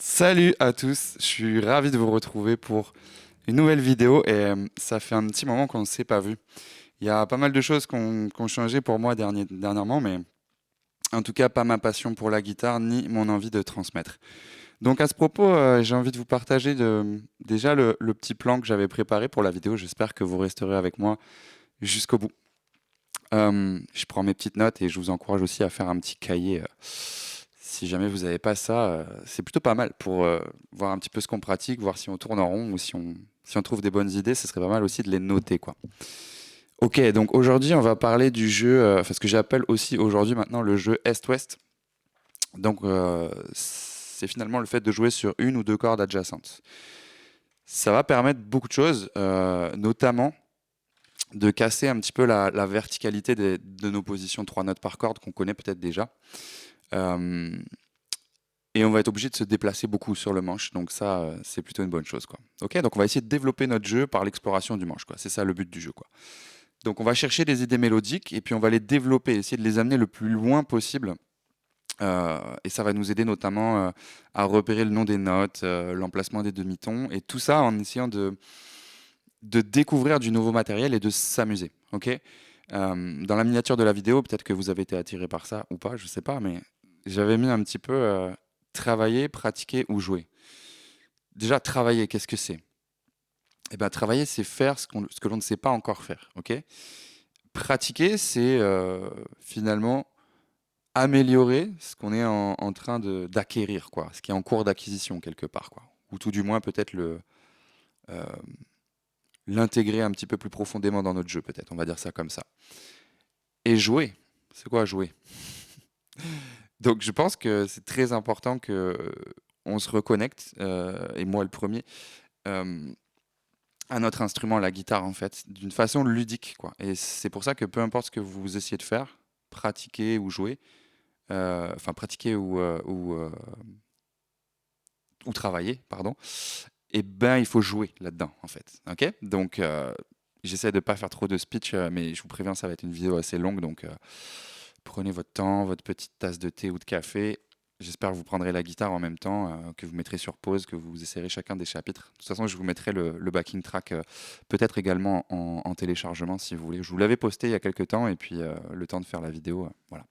Salut à tous, je suis ravi de vous retrouver pour une nouvelle vidéo et ça fait un petit moment qu'on ne s'est pas vu. Il y a pas mal de choses qui ont changé pour moi dernièrement, mais en tout cas pas ma passion pour la guitare ni mon envie de transmettre. Donc à ce propos, j'ai envie de vous partager déjà le petit plan que j'avais préparé pour la vidéo. J'espère que vous resterez avec moi jusqu'au bout. Je prends mes petites notes et je vous encourage aussi à faire un petit cahier. Si jamais vous n'avez pas ça, c'est plutôt pas mal pour voir un petit peu ce qu'on pratique, voir si on tourne en rond ou si on trouve des bonnes idées, ce serait pas mal aussi de les noter, quoi. Ok, donc aujourd'hui on va parler du jeu, enfin ce que j'appelle aussi aujourd'hui maintenant le jeu Est-Ouest. Donc c'est finalement le fait de jouer sur une ou deux cordes adjacentes. Ça va permettre beaucoup de choses, notamment de casser un petit peu la verticalité de nos positions 3 notes par corde qu'on connaît peut-être déjà. Euh, et on va être obligé de se déplacer beaucoup sur le manche, donc ça, c'est plutôt une bonne chose, quoi. Ok, donc on va essayer de développer notre jeu par l'exploration du manche, quoi. C'est ça le but du jeu, quoi. Donc on va chercher des idées mélodiques et puis on va les développer, essayer de les amener le plus loin possible. Et ça va nous aider notamment à repérer le nom des notes, l'emplacement des demi-tons, et tout ça en essayant de découvrir du nouveau matériel et de s'amuser. Ok. Dans la miniature de la vidéo, peut-être que vous avez été attiré par ça ou pas, je sais pas, mais j'avais mis un petit peu travailler, pratiquer ou jouer. Déjà, travailler, qu'est-ce que c'est? Eh ben, travailler, c'est faire ce que l'on ne sait pas encore faire. Ok. Pratiquer, c'est finalement améliorer ce qu'on est en train d'acquérir, quoi, ce qui est en cours d'acquisition quelque part, quoi. Ou tout du moins peut-être euh, l'intégrer un petit peu plus profondément dans notre jeu, peut-être, on va dire ça comme ça. Et jouer, c'est quoi jouer? Donc je pense que c'est très important que on se reconnecte, et moi le premier, euh, à notre instrument, la guitare en fait, d'une façon ludique, quoi. Et c'est pour ça que peu importe ce que vous essayez de faire, pratiquer ou jouer, enfin pratiquer ou travailler, pardon, et ben il faut jouer là-dedans en fait. Ok. Donc j'essaie de pas faire trop de speech, mais je vous préviens, ça va être une vidéo assez longue, donc prenez votre temps, votre petite tasse de thé ou de café. J'espère que vous prendrez la guitare en même temps, que vous mettrez sur pause, que vous essayerez chacun des chapitres. De toute façon, je vous mettrai le backing track, peut-être également en téléchargement si vous voulez. Je vous l'avais posté il y a quelques temps et puis le temps de faire la vidéo, voilà.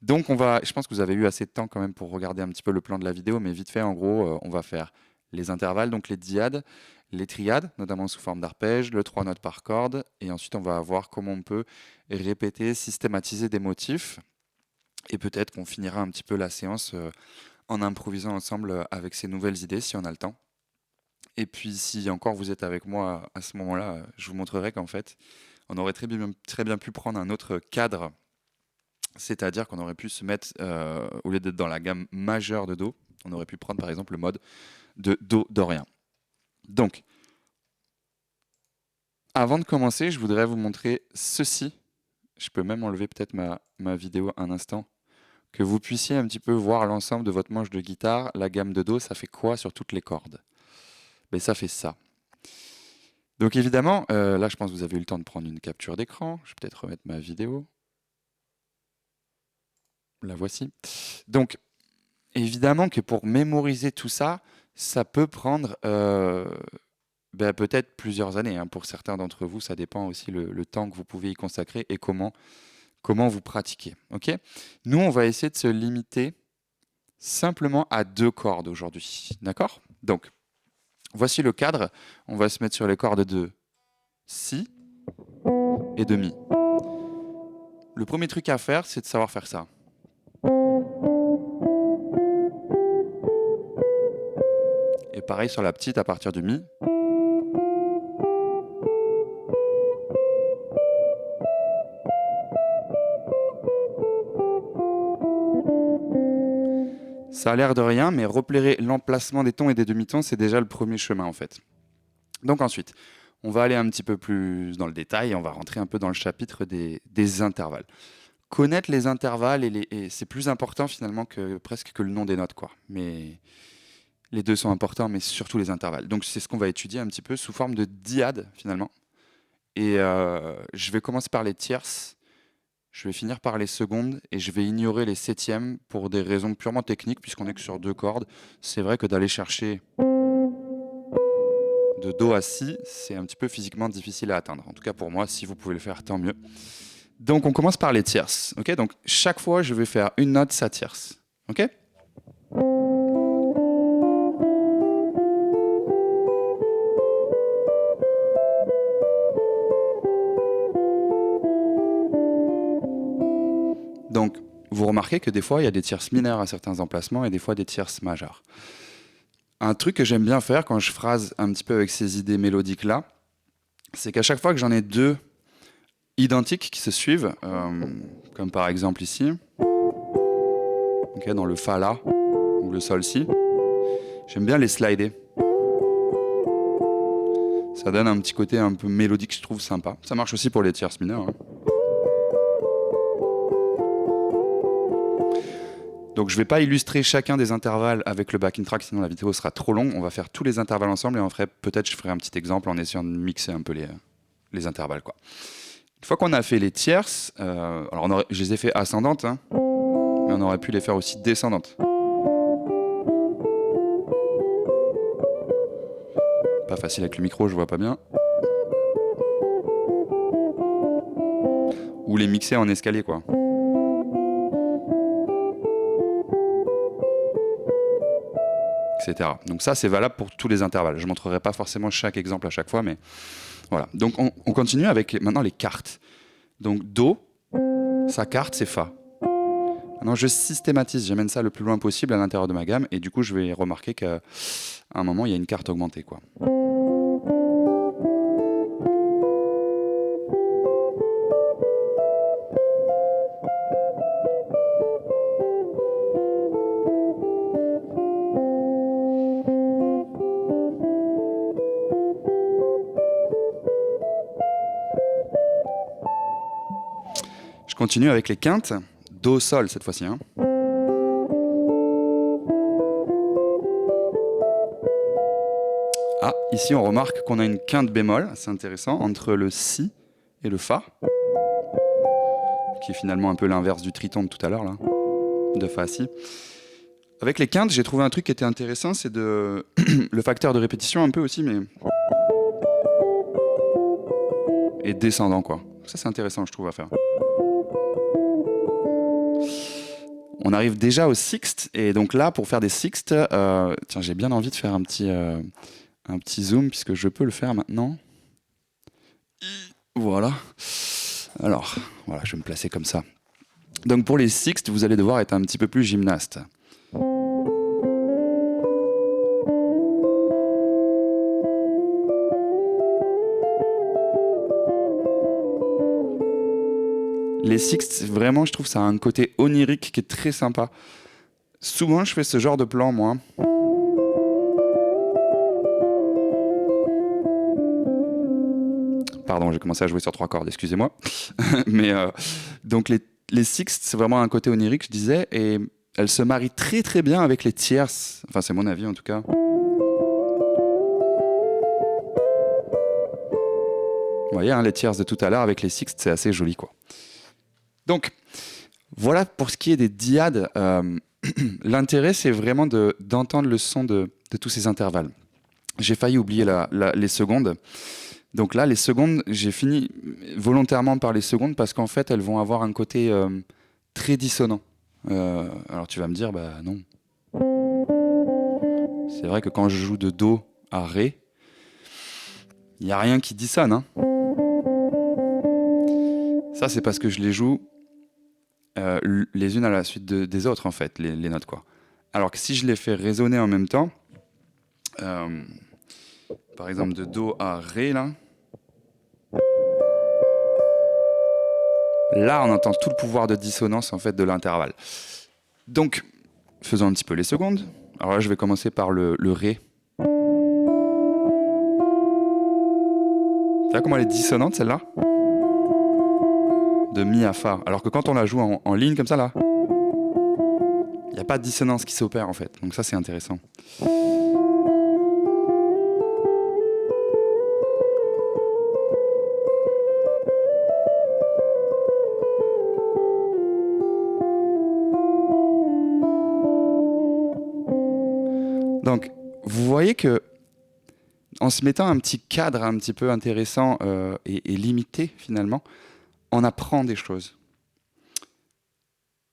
Donc je pense que vous avez eu assez de temps quand même pour regarder un petit peu le plan de la vidéo, mais vite fait, en gros, on va faire les intervalles, donc les diades, les triades, notamment sous forme d'arpège, le 3 notes par corde, et ensuite on va voir comment on peut répéter, systématiser des motifs, et peut-être qu'on finira un petit peu la séance en improvisant ensemble avec ces nouvelles idées, si on a le temps. Et puis si encore vous êtes avec moi à ce moment-là, je vous montrerai qu'en fait, on aurait très bien pu prendre un autre cadre, c'est-à-dire qu'on aurait pu se mettre, au lieu d'être dans la gamme majeure de Do, on aurait pu prendre par exemple le mode de Do dorien. Donc, avant de commencer, je voudrais vous montrer ceci. Je peux même enlever peut-être ma vidéo un instant, que vous puissiez un petit peu voir l'ensemble de votre manche de guitare. La gamme de Do, ça fait quoi sur toutes les cordes? Ben, ça fait ça. Donc évidemment, là je pense que vous avez eu le temps de prendre une capture d'écran. Je vais peut-être remettre ma vidéo. La voici. Donc évidemment que pour mémoriser tout ça, ça peut prendre ben, peut-être plusieurs années, hein. Pour certains d'entre vous, ça dépend aussi le temps que vous pouvez y consacrer et comment vous pratiquez. Ok. Nous, on va essayer de se limiter simplement à deux cordes aujourd'hui. D'accord? Donc, voici le cadre. On va se mettre sur les cordes de Si et de Mi. Le premier truc à faire, c'est de savoir faire ça. Et pareil sur la petite à partir du Mi. Ça a l'air de rien, mais repérer l'emplacement des tons et des demi-tons, c'est déjà le premier chemin en fait. Donc ensuite, on va aller un petit peu plus dans le détail et on va rentrer un peu dans le chapitre des intervalles. Connaître les intervalles, et c'est plus important finalement que presque que le nom des notes, quoi. Mais les deux sont importants, mais surtout les intervalles. Donc c'est ce qu'on va étudier un petit peu sous forme de diade finalement. Et je vais commencer par les tierces je vais finir par les secondes et je vais ignorer les septièmes pour des raisons purement techniques, puisqu'on est que sur 2 cordes. C'est vrai que d'aller chercher de Do à Si, c'est un petit peu physiquement difficile à atteindre. En tout cas pour moi, si vous pouvez le faire, tant mieux. Donc on commence par les tierces. Ok, donc chaque fois, je vais faire une note sa tierce. Ok. Donc vous remarquez que des fois, il y a des tierces mineures à certains emplacements et des fois des tierces majeures. Un truc que j'aime bien faire quand je phrase un petit peu avec ces idées mélodiques-là, c'est qu'à chaque fois que j'en ai deux identiques qui se suivent, comme par exemple ici, okay, dans le Fa La ou le Sol Si, j'aime bien les slider. Ça donne un petit côté un peu mélodique, je trouve sympa. Ça marche aussi pour les tierces mineures. Hein. Donc je ne vais pas illustrer chacun des intervalles avec le backing track, sinon la vidéo sera trop longue. On va faire tous les intervalles ensemble et peut-être je ferai un petit exemple en essayant de mixer un peu les intervalles, quoi. Une fois qu'on a fait les tierces, alors je les ai fait ascendantes, hein, mais on aurait pu les faire aussi descendantes. Pas facile avec le micro, je vois pas bien. Ou les mixer en escalier, quoi. Etc. Donc ça, c'est valable pour tous les intervalles. Je ne montrerai pas forcément chaque exemple à chaque fois, mais voilà. Donc on continue avec maintenant les quartes. Donc Do, sa quarte, c'est Fa. Maintenant, je systématise, j'amène ça le plus loin possible à l'intérieur de ma gamme, et du coup, je vais remarquer qu'à un moment, il y a une quarte augmentée, quoi. Je continue avec les quintes, Do, Sol cette fois-ci. Hein. Ah, ici on remarque qu'on a une quinte bémol, c'est intéressant, entre le Si et le Fa, qui est finalement un peu l'inverse du triton de tout à l'heure, là, de Fa à Si. Avec les quintes, j'ai trouvé un truc qui était intéressant, c'est le facteur de répétition un peu aussi, mais... et descendant, quoi. Ça, c'est intéressant, je trouve, à faire. On arrive déjà au sixte, et donc là, pour faire des sixtes, tiens, j'ai bien envie de faire un petit zoom, puisque je peux le faire maintenant. Voilà. Alors, voilà, je vais me placer comme ça. Donc pour les sixtes, vous allez devoir être un petit peu plus gymnaste. Les sixtes, vraiment, je trouve ça a un côté onirique qui est très sympa. Souvent, je fais ce genre de plan, moi. Pardon, j'ai commencé à jouer sur 3 cordes, excusez-moi. Mais donc les sixtes, c'est vraiment un côté onirique, je disais, et elles se marient très très bien avec les tierces. Enfin, c'est mon avis en tout cas. Vous voyez, hein, les tierces de tout à l'heure avec les sixtes, c'est assez joli, quoi. Donc, voilà pour ce qui est des dyades. L'intérêt, c'est vraiment d'entendre le son de tous ces intervalles. J'ai failli oublier les secondes. Donc là, les secondes, j'ai fini volontairement par les secondes parce qu'en fait, elles vont avoir un côté très dissonant. Alors tu vas me dire, bah non. C'est vrai que quand je joue de Do à Ré, il n'y a rien qui dissonne. Hein. Ça, c'est parce que je les joue les unes à la suite des autres, en fait, les notes, quoi. Alors que si je les fais résonner en même temps, par exemple de Do à Ré, là, on entend tout le pouvoir de dissonance, en fait, de l'intervalle. Donc, faisons un petit peu les secondes. Alors là, je vais commencer par le Ré. Tu vois comment elle est dissonante, celle-là? De Mi à Fa. Alors que quand on la joue en ligne comme ça, là, il n'y a pas de dissonance qui s'opère, en fait. Donc ça, c'est intéressant. Donc, vous voyez que en se mettant un petit cadre un petit peu intéressant et limité finalement, on apprend des choses.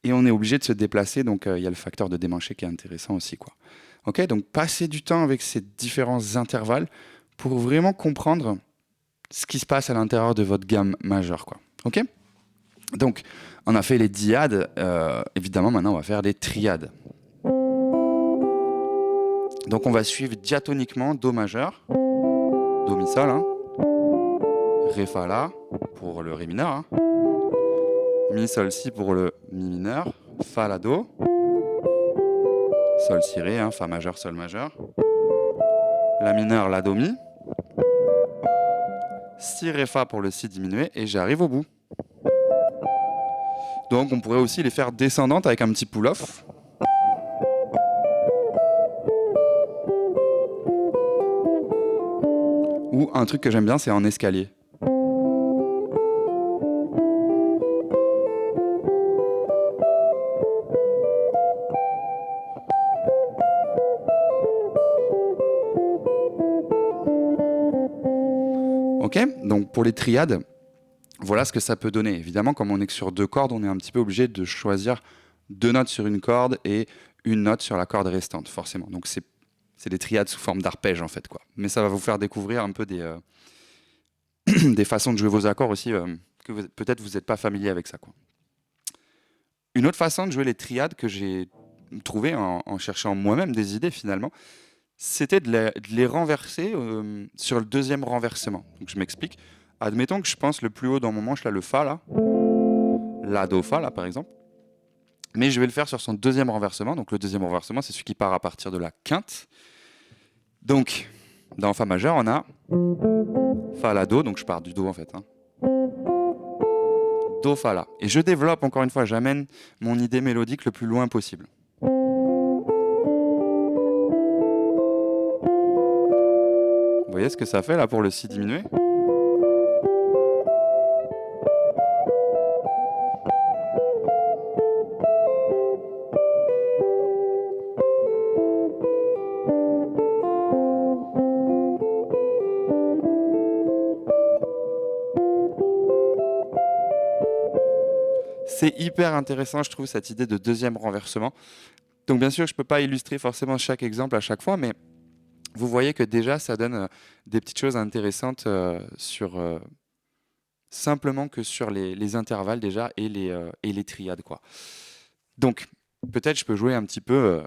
Et on est obligé de se déplacer, donc il y a le facteur de démancher qui est intéressant aussi, quoi. Ok, donc passez du temps avec ces différents intervalles pour vraiment comprendre ce qui se passe à l'intérieur de votre gamme majeure, quoi. Ok. Donc, on a fait les dyades, évidemment maintenant on va faire les triades. Donc on va suivre diatoniquement Do majeur, Do mi sol, hein, Ré fa la pour le Ré mineur, hein, Mi sol si pour le Mi mineur, Fa la Do, Sol si Ré, hein, Fa majeur, Sol majeur, La mineur, La Do mi, Si Ré Fa pour le Si diminué et j'arrive au bout. Donc on pourrait aussi les faire descendantes avec un petit pull-off. Ou un truc que j'aime bien, c'est en escalier. Ok, donc pour les triades, voilà ce que ça peut donner. Évidemment, comme on est que sur deux cordes, on est un petit peu obligé de choisir deux notes sur une corde et une note sur la corde restante, forcément. Donc c'est des triades sous forme d'arpège en fait, quoi. Mais ça va vous faire découvrir un peu des façons de jouer vos accords aussi, que peut-être vous n'êtes pas familier avec ça, quoi. Une autre façon de jouer les triades que j'ai trouvé en cherchant moi-même des idées finalement, c'était de les renverser sur le deuxième renversement. Donc je m'explique. Admettons que je pense le plus haut dans mon manche, là, le Fa, là, La, Do, Fa, là, par exemple. Mais je vais le faire sur son deuxième renversement. Donc le deuxième renversement, c'est celui qui part à partir de la quinte. Donc, dans Fa majeur, on a Fa, La, Do. Donc je pars du Do, en fait, hein. Do, Fa, La. Et je développe, encore une fois, j'amène mon idée mélodique le plus loin possible. Vous voyez ce que ça fait, là, pour le Si diminué ? C'est hyper intéressant, je trouve, cette idée de deuxième renversement. Donc bien sûr, je ne peux pas illustrer forcément chaque exemple à chaque fois, mais vous voyez que déjà, ça donne des petites choses intéressantes simplement que sur les intervalles déjà et les triades, quoi. Donc peut-être je peux jouer un petit peu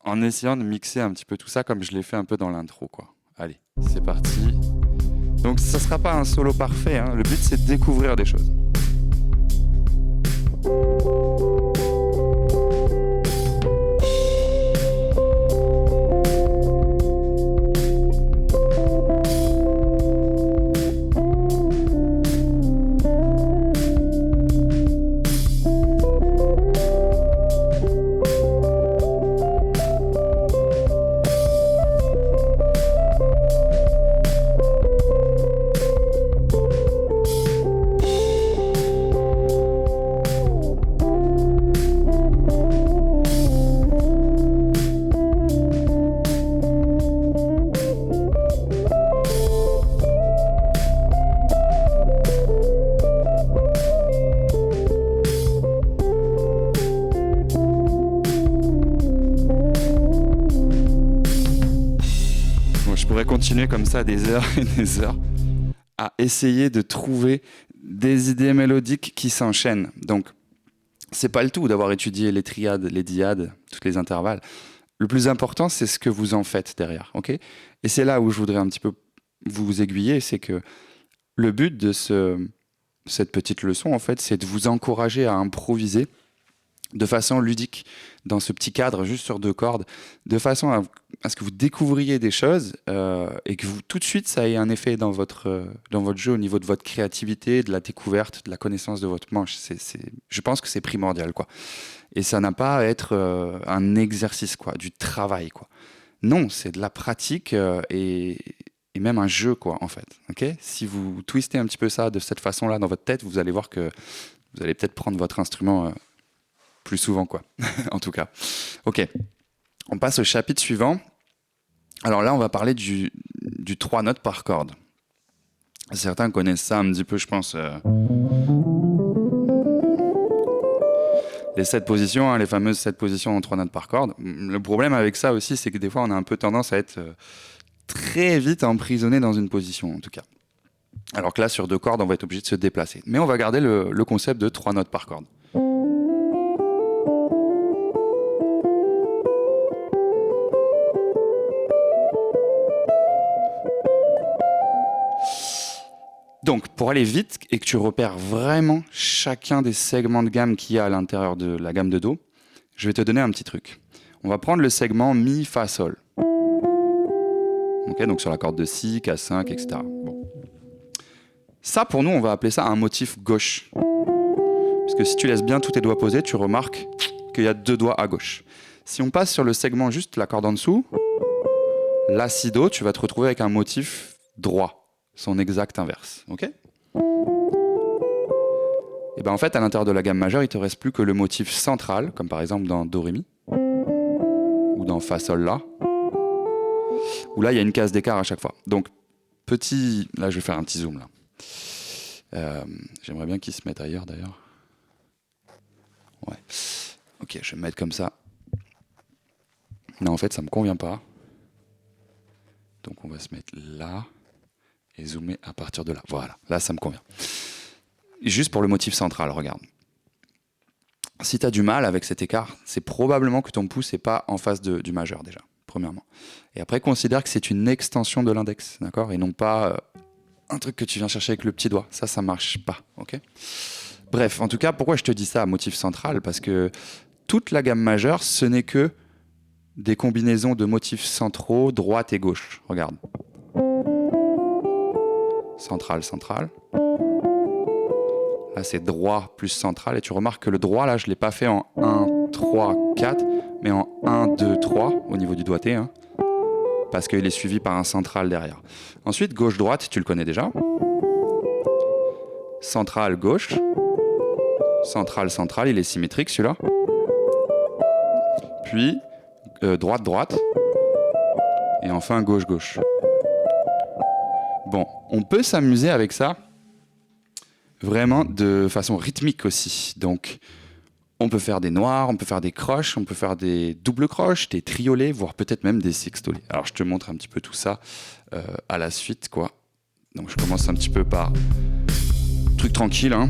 en essayant de mixer un petit peu tout ça comme je l'ai fait un peu dans l'intro, quoi. Allez, c'est parti. Donc ça ne sera pas un solo parfait, hein. Le but c'est de découvrir des choses. Continuer comme ça des heures et des heures à essayer de trouver des idées mélodiques qui s'enchaînent. Donc, c'est pas le tout d'avoir étudié les triades, les dyades, tous les intervalles. Le plus important, c'est ce que vous en faites derrière, ok ? Et c'est là où je voudrais un petit peu vous aiguiller, c'est que le but de cette petite leçon, en fait, c'est de vous encourager à improviser de façon ludique, dans ce petit cadre, juste sur deux cordes, de façon à ce que vous découvriez des choses et que vous, tout de suite, ça ait un effet dans votre jeu au niveau de votre créativité, de la découverte, de la connaissance de votre manche. Je pense que c'est primordial, quoi. Et ça n'a pas à être un exercice, quoi, du travail, quoi. Non, c'est de la pratique et même un jeu, quoi, en fait. Okay ? Si vous twistez un petit peu ça de cette façon-là dans votre tête, vous allez voir que vous allez peut-être prendre votre instrument plus souvent, quoi. En tout cas. Ok. On passe au chapitre suivant. Alors là, on va parler du 3 notes par corde. Certains connaissent ça un petit peu, je pense. Les 7 positions, hein, les fameuses 7 positions en 3 notes par corde. Le problème avec ça aussi, c'est que des fois, on a un peu tendance à être très vite emprisonné dans une position, en tout cas. Alors que là, sur 2 cordes, on va être obligé de se déplacer. Mais on va garder le concept de 3 notes par corde. Donc, pour aller vite et que tu repères vraiment chacun des segments de gamme qu'il y a à l'intérieur de la gamme de Do, je vais te donner un petit truc. On va prendre le segment Mi, Fa, Sol. Ok, donc sur la corde de Si, K5, etc. Bon. Ça, pour nous, on va appeler ça un motif gauche. Parce que si tu laisses bien tous tes doigts posés, tu remarques qu'il y a 2 doigts à gauche. Si on passe sur le segment juste la corde en dessous, La, Si, Do, tu vas te retrouver avec un motif droit. Son exact inverse. Ok ? Et bien en fait, à l'intérieur de la gamme majeure, il te reste plus que le motif central, comme par exemple dans Do, Ré, Mi, ou dans Fa, Sol, La, où là, il y a une case d'écart à chaque fois. Donc, là, je vais faire un petit zoom, là. J'aimerais bien qu'il se mette ailleurs, d'ailleurs. Ouais. Ok, je vais me mettre comme ça. Non, en fait, ça me convient pas. Donc, on va se mettre là et zoomer à partir de là. Voilà, là, ça me convient. Et juste pour le motif central, regarde. Si tu as du mal avec cet écart, c'est probablement que ton pouce n'est pas en face du majeur, déjà, premièrement. Et après, considère que c'est une extension de l'index, d'accord ? Et non pas un truc que tu viens chercher avec le petit doigt. Ça marche pas, ok ? Bref, en tout cas, pourquoi je te dis ça, motif central ? Parce que toute la gamme majeure, ce n'est que des combinaisons de motifs centraux, droite et gauche. Regarde. Central, central. Là, c'est droit plus central. Et tu remarques que le droit, là, je ne l'ai pas fait en 1, 3, 4, mais en 1, 2, 3 au niveau du doigté. Hein, parce qu'il est suivi par un central derrière. Ensuite, gauche-droite, tu le connais déjà. Central, gauche. Central, central, il est symétrique celui-là. Puis, droite, droite. Et enfin, gauche, gauche. Bon, on peut s'amuser avec ça vraiment de façon rythmique aussi. Donc, on peut faire des noirs, on peut faire des croches, on peut faire des doubles croches, des triolets, voire peut-être même des sextolets. Alors, je te montre un petit peu tout ça à la suite, quoi. Donc, je commence un petit peu par truc tranquille, hein.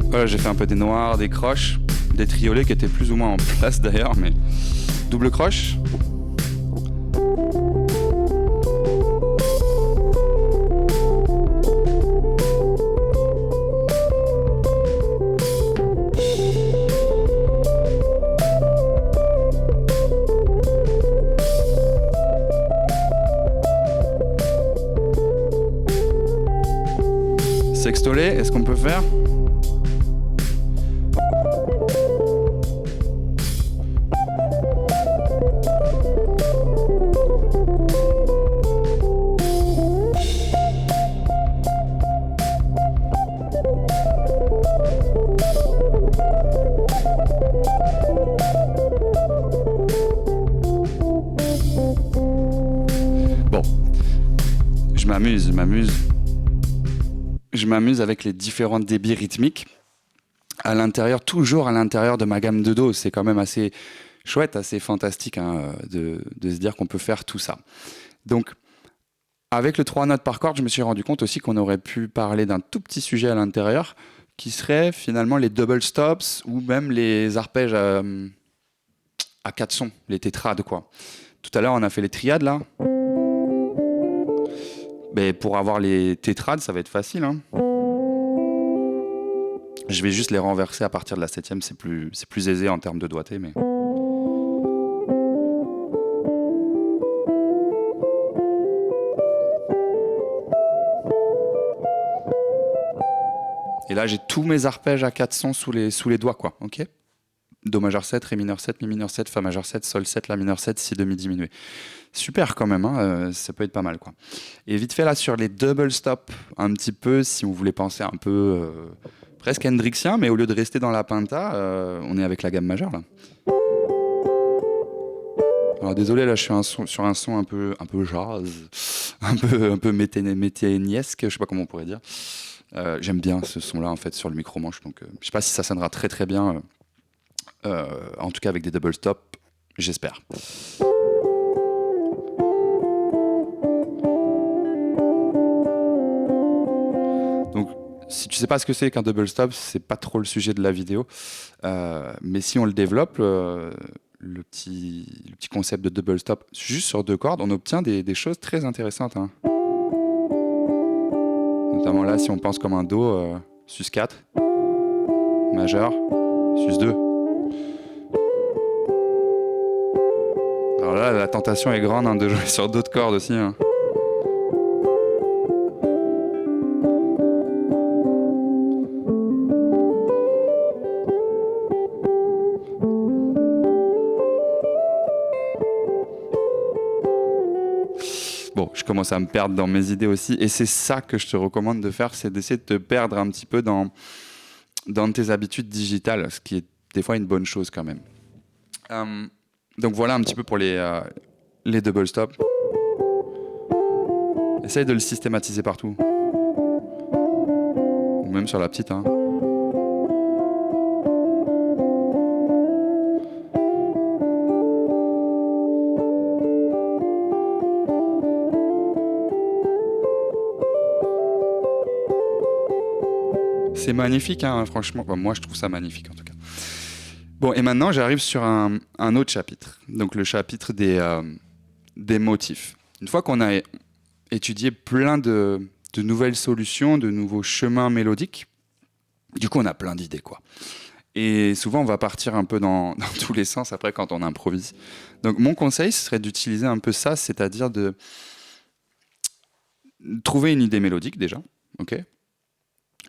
Voilà, j'ai fait un peu des noirs, des croches, des triolets qui étaient plus ou moins en place d'ailleurs, mais double croche. Sextolet, est-ce qu'on peut faire ? Bon, je m'amuse avec les différents débits rythmiques à l'intérieur, toujours à l'intérieur de ma gamme de Do. C'est quand même assez chouette, assez fantastique hein, de se dire qu'on peut faire tout ça. Donc, avec le 3 notes par corde, je me suis rendu compte aussi qu'on aurait pu parler d'un tout petit sujet à l'intérieur, qui serait finalement les double stops ou même les arpèges à 4 sons, les tétrades quoi. Tout à l'heure, on a fait les triades là. Mais pour avoir les tétrades, ça va être facile. Hein. Je vais juste les renverser à partir de la 7e, c'est plus aisé en termes de doigté. Mais... Et là, j'ai tous mes arpèges à 4 sons sous les doigts, quoi. Ok. Do majeur 7, Ré mineur 7, Mi mineur 7, Fa majeur 7, Sol 7, La mineur 7, Si demi diminué. Super quand même, hein, ça peut être pas mal, quoi. Et vite fait là sur les double stop, un petit peu, si vous voulez penser un peu presque hendrixien, mais au lieu de rester dans la penta, on est avec la gamme majeure là. Alors désolé, là je suis sur un son un peu jazz, un peu météniesque, je sais pas comment on pourrait dire. J'aime bien ce son-là en fait sur le micro-manche, donc je sais pas si ça sonnera très très bien, en tout cas avec des double stops, j'espère. Donc si tu sais pas ce que c'est qu'un double stop, c'est pas trop le sujet de la vidéo, mais si on le développe, le petit concept de double stop juste sur 2 cordes, on obtient des choses très intéressantes, hein. Notamment là, si on pense comme un Do, sus 4, majeur, sus 2. Alors là, la tentation est grande, hein, de jouer sur d'autres cordes aussi, hein. Bon, je commence à me perdre dans mes idées aussi, et c'est ça que je te recommande de faire, c'est d'essayer de te perdre un petit peu dans tes habitudes digitales, ce qui est des fois une bonne chose quand même. Donc voilà un petit peu pour les double stops. Essaye de le systématiser partout, ou même sur la petite, hein. C'est magnifique, hein, franchement. Bon, moi, je trouve ça magnifique, en tout cas. Bon, et maintenant, j'arrive sur un autre chapitre. Donc, le chapitre des motifs. Une fois qu'on a étudié plein de nouvelles solutions, de nouveaux chemins mélodiques, du coup, on a plein d'idées, quoi. Et souvent, on va partir un peu dans tous les sens après quand on improvise. Donc, mon conseil, ce serait d'utiliser un peu ça, c'est-à-dire de trouver une idée mélodique, déjà, ok,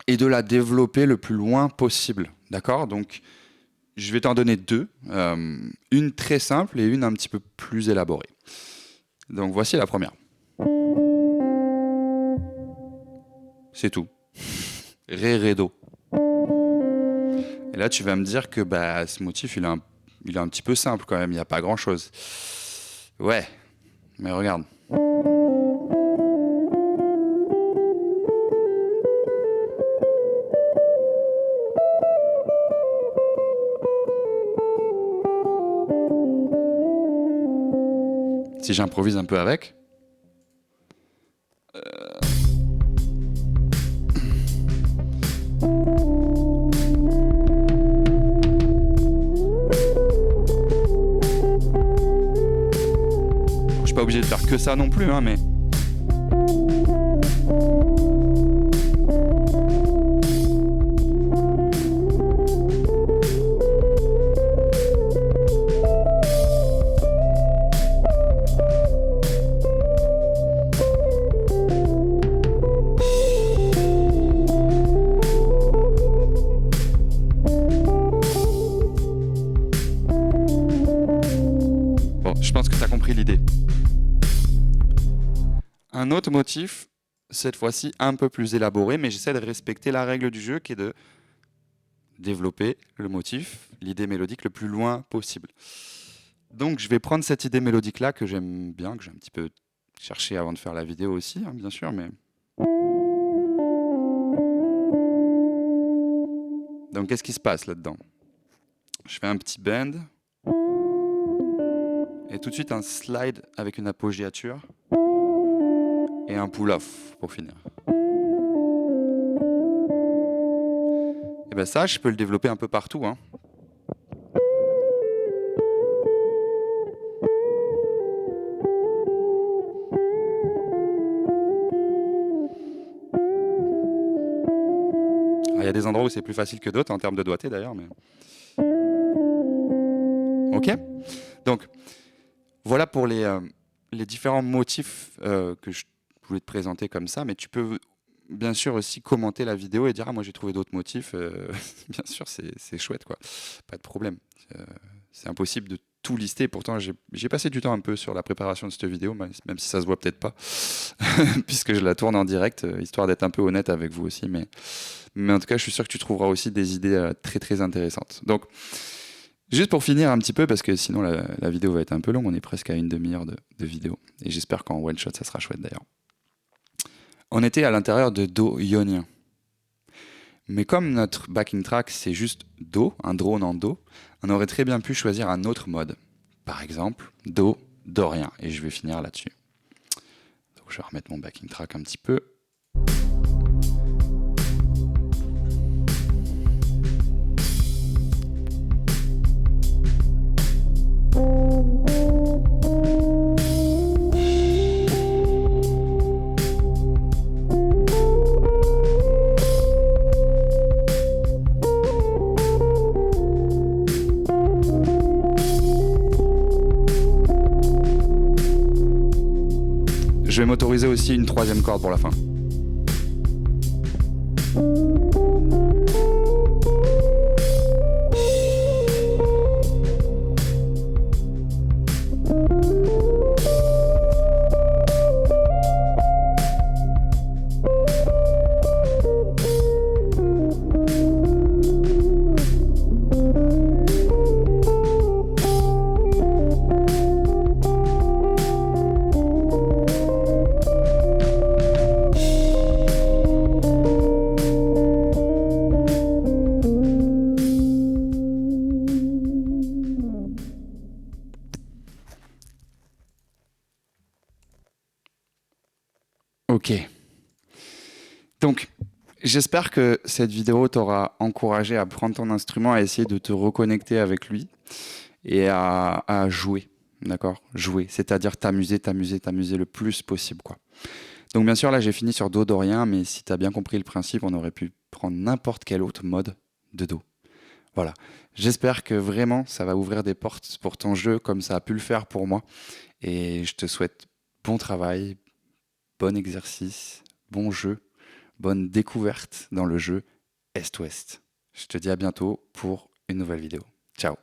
et de la développer le plus loin possible, d'accord? Donc, je vais t'en donner 2, une très simple et une un petit peu plus élaborée. Donc, voici la première. C'est tout. Ré, ré, do. Et là, tu vas me dire que bah, ce motif, il est un petit peu simple quand même, il n'y a pas grand-chose. Ouais, mais regarde. Si j'improvise un peu avec. Je suis pas obligé de faire que ça non plus, hein, mais... Bon, je pense que tu as compris l'idée. Un autre motif, cette fois-ci un peu plus élaboré, mais j'essaie de respecter la règle du jeu qui est de développer le motif, l'idée mélodique le plus loin possible. Donc je vais prendre cette idée mélodique-là que j'aime bien, que j'ai un petit peu cherché avant de faire la vidéo aussi, hein, bien sûr, mais... Donc qu'est-ce qui se passe là-dedans? Je fais un petit bend, et tout de suite un slide avec une appoggiature, et un pull-off pour finir. Et bien ça, je peux le développer un peu partout, hein. Il y a des endroits où c'est plus facile que d'autres en termes de doigté d'ailleurs, mais... Ok. Donc, voilà pour les différents motifs que je voulais te présenter comme ça, mais tu peux bien sûr aussi commenter la vidéo et dire: «Ah moi j'ai trouvé d'autres motifs», bien sûr c'est chouette quoi, pas de problème. Heu, c'est impossible de tout lister, pourtant j'ai passé du temps un peu sur la préparation de cette vidéo, même si ça se voit peut-être pas, puisque je la tourne en direct, histoire d'être un peu honnête avec vous aussi, mais en tout cas je suis sûr que tu trouveras aussi des idées, très, très intéressantes. Donc juste pour finir un petit peu, parce que sinon la vidéo va être un peu longue, on est presque à une demi-heure de vidéo et j'espère qu'en one shot ça sera chouette d'ailleurs. On était à l'intérieur de Do ionien. Mais comme notre backing track c'est juste Do, un drone en Do, on aurait très bien pu choisir un autre mode. Par exemple, Do, dorien. Et je vais finir là-dessus. Donc je vais remettre mon backing track un petit peu. Je vais m'autoriser aussi une troisième corde pour la fin. Ok. Donc, j'espère que cette vidéo t'aura encouragé à prendre ton instrument, à essayer de te reconnecter avec lui et à jouer. D'accord? Jouer, c'est-à-dire t'amuser, t'amuser, t'amuser le plus possible, quoi. Donc, bien sûr, là, j'ai fini sur Do dorien, mais si t'as bien compris le principe, on aurait pu prendre n'importe quel autre mode de Do. Voilà. J'espère que vraiment, ça va ouvrir des portes pour ton jeu, comme ça a pu le faire pour moi. Et je te souhaite bon travail, bon exercice, bon jeu, bonne découverte dans le jeu Est-Ouest. Je te dis à bientôt pour une nouvelle vidéo. Ciao.